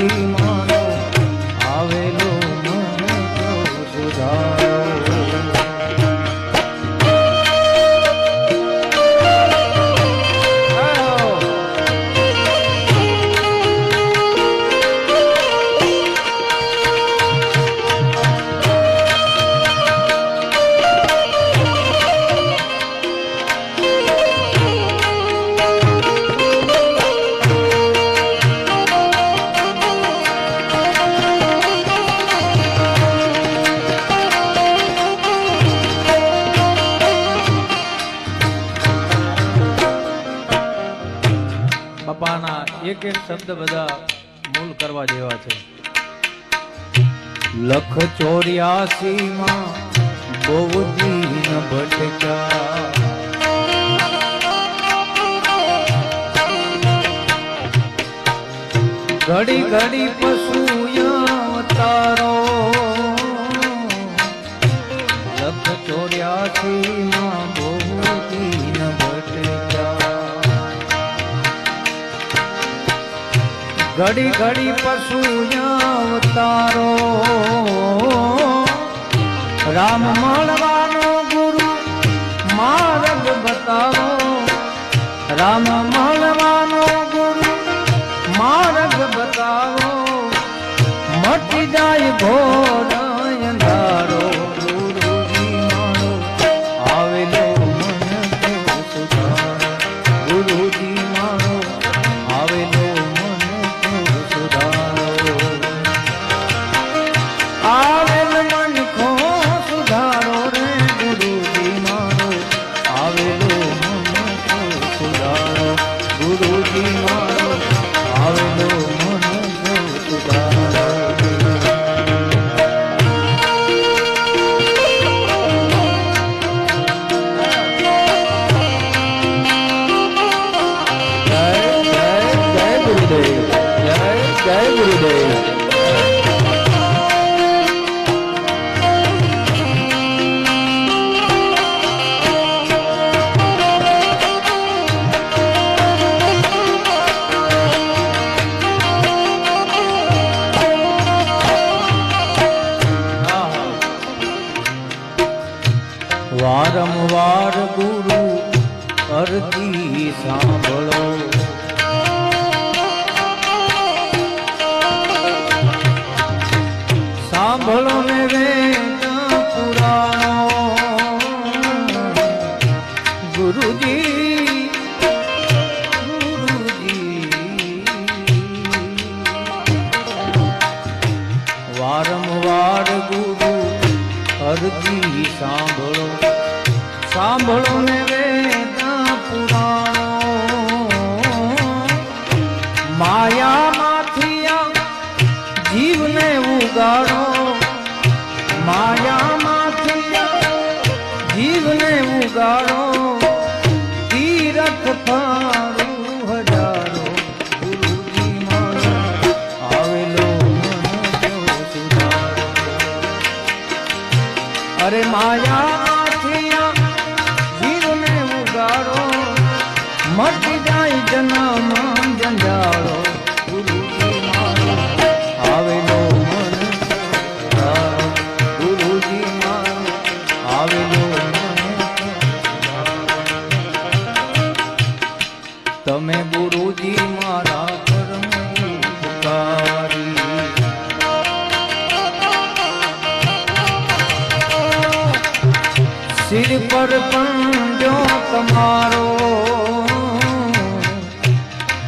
ગુરુજી મારો આવેલો મને તો સુધારો. બાપાના એક એક શબ્દ બધા મૂળ કરવા જેવા છે. લખ 84 માં બહુ દીન ભટક્યા, ઘડી ઘડી પશુ અવતારો. લખ 84 માં બહુ દીન ભટક્યા, ઘડી ઘડી પશુ અવતારો. રામ મળવાનો ગુરુ માર્ગ બતાવો, રામ મળવાનો ગુરુ માર્ગ બતાવો. મટી જાય ઘોર અંધારો, ગુરુજી મારો આવેલો મને તો સુધારો. ગુરુજી મારો આવેલો આવેલ મન કો સુધારો રે. ગુરુજી મારો આવેલો મન કો સુધારો. ગુરુજી મારો આવેલો મન કો સુધારો. જય જય જય ગુરુદેવ, જય જય ગુરુદેવ. વારંવાર ગુરુ અરજી સાંભળો, સાંભળો ને વેદ પુરાણો. ગુરુજી ગુરુજી વારંવાર ગુરુ અરજી સાંભળો, સાંભળો ને વેદ પુરાણો. માયામાંથી જીવને ઉગાડો, માયામાંથી જીવને ઉગાડો. તીરથ ફારું હજારો, ગુરુજી મારો આવેલો મને તો સુધારો. અરે માયાથી જીવને ઉગાડો, મટી જાય જન્મ જંજાળો. ગુરુજી મારો આવેલો મને સુધારો. ગુરુજી મારો આવેલો મને સુધારો. તમે ગુરુજી મારા પરમ ઉપકારી, સિર પર પંજો તમારો.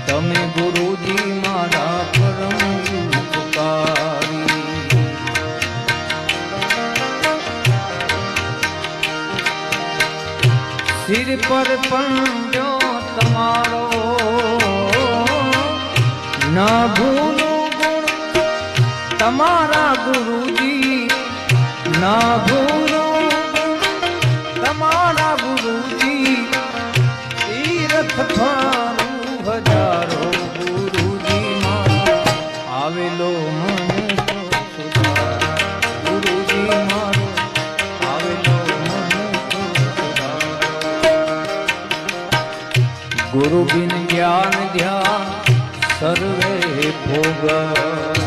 તમે ગુરુજી મારા પરમ ઉપકારી, સિર પર પંજો તમારો. ન ભૂલું ગુણ તમારા ગુરુજી, ન ભૂલું તમારા ગુરુજી. તીરથ ફારું હજારો, ગુરુજી મારો આવેલો મને તો સુધારો. ગુરુજી મારો આવેલો મને તો સુધારો. ગુરુ બિન જ્ઞાન ધ્યાન સર્વે ભોગ